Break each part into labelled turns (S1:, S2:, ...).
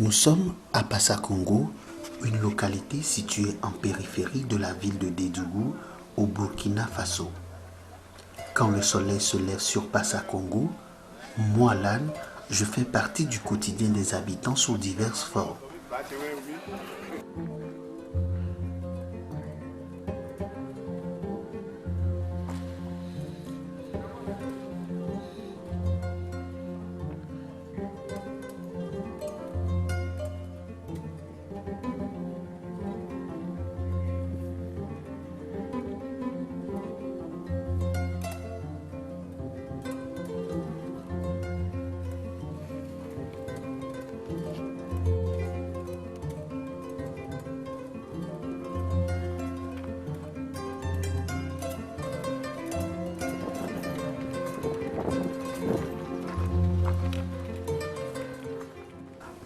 S1: Nous sommes à Passa-Congo, une localité située en périphérie de la ville de Dédougou, au Burkina Faso. Quand le soleil se lève sur Passa-Congo, moi, l'âne, je fais partie du quotidien des habitants sous diverses formes.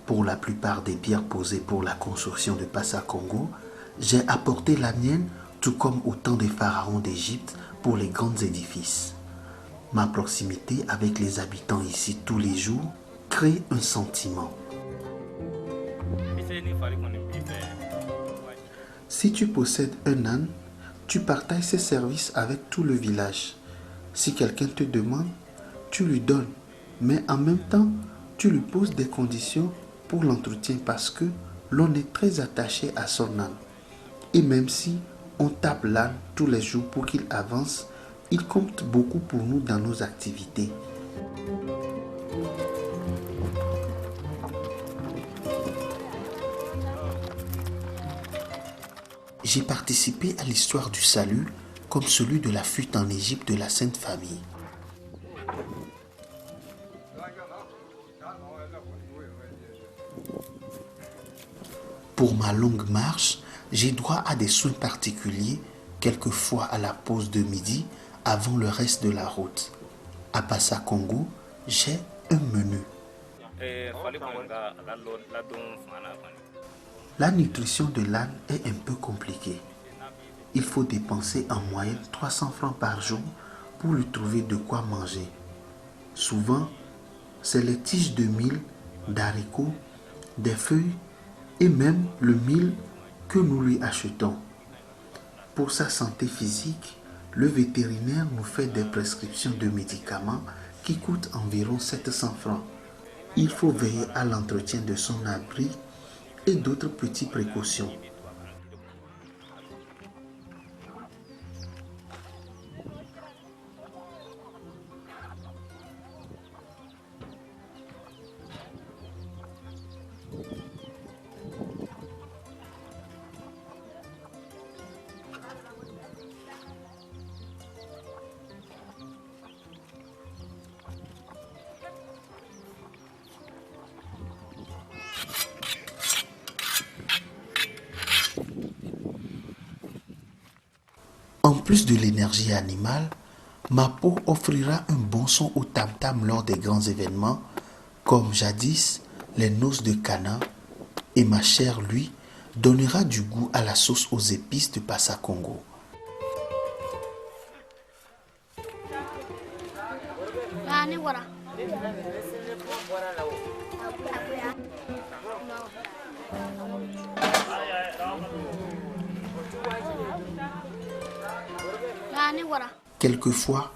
S1: Pour la plupart des pierres posées pour la construction de Passa-Congo, j'ai apporté la mienne, tout comme au temps des pharaons d'Égypte pour les grands édifices. Ma proximité avec les habitants ici tous les jours crée un sentiment. Si tu possèdes un âne, tu partages ses services avec tout le village. Si quelqu'un te demande, tu lui donnes, mais en même temps, tu lui poses des conditions pour l'entretien parce que l'on est très attaché à son âne. Et même si on tape l'âne tous les jours pour qu'il avance, il compte beaucoup pour nous dans nos activités. J'ai participé à l'histoire du salut comme celui de la fuite en Égypte de la Sainte Famille. Pour ma longue marche, j'ai droit à des soins particuliers, quelquefois à la pause de midi, avant le reste de la route. À Passa-Congo, j'ai un menu. La nutrition de l'âne est un peu compliquée. Il faut dépenser en moyenne 300 francs par jour pour lui trouver de quoi manger. Souvent, c'est les tiges de mil, d'haricots, des feuilles et même le mil que nous lui achetons. Pour sa santé physique, le vétérinaire nous fait des prescriptions de médicaments qui coûtent environ 700 francs. Il faut veiller à l'entretien de son abri et d'autres petites précautions. En plus de l'énergie animale, ma peau offrira un bon son au tam-tam lors des grands événements, comme jadis les noces de Cana, et ma chair, lui, donnera du goût à la sauce aux épices de Passa-Congo. Quelquefois,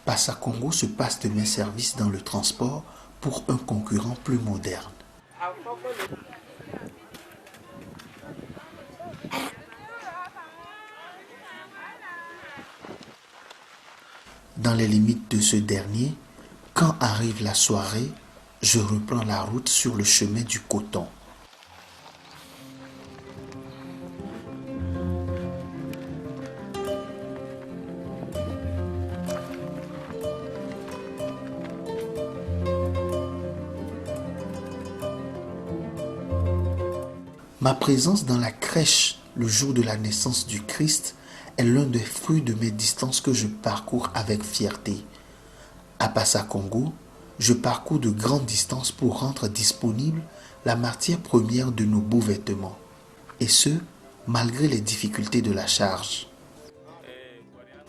S1: Passa-Congo se passe de mes services dans le transport pour un concurrent plus moderne. Dans les limites de ce dernier, quand arrive la soirée, je reprends la route sur le chemin du coton. Ma présence dans la crèche le jour de la naissance du Christ est l'un des fruits de mes distances que je parcours avec fierté. À Passa-Congo, je parcours de grandes distances pour rendre disponible la matière première de nos beaux vêtements. Et ce, malgré les difficultés de la charge.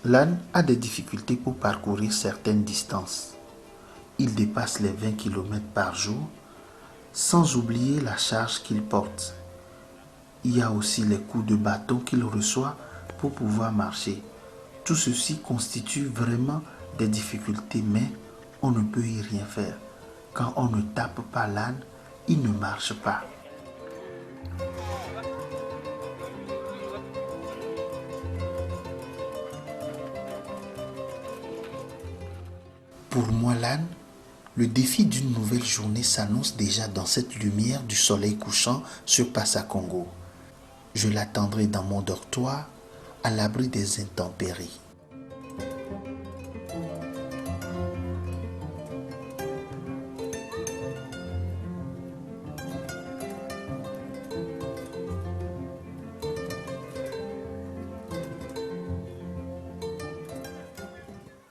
S1: L'âne a des difficultés pour parcourir certaines distances. Il dépasse les 20 km par jour sans oublier la charge qu'il porte. Il y a aussi les coups de bâton qu'il reçoit pour pouvoir marcher. Tout ceci constitue vraiment des difficultés, mais on ne peut y rien faire. Quand on ne tape pas l'âne, il ne marche pas. Pour moi, l'âne, le défi d'une nouvelle journée s'annonce déjà dans cette lumière du soleil couchant sur Passa Congo. Je l'attendrai dans mon dortoir, à l'abri des intempéries.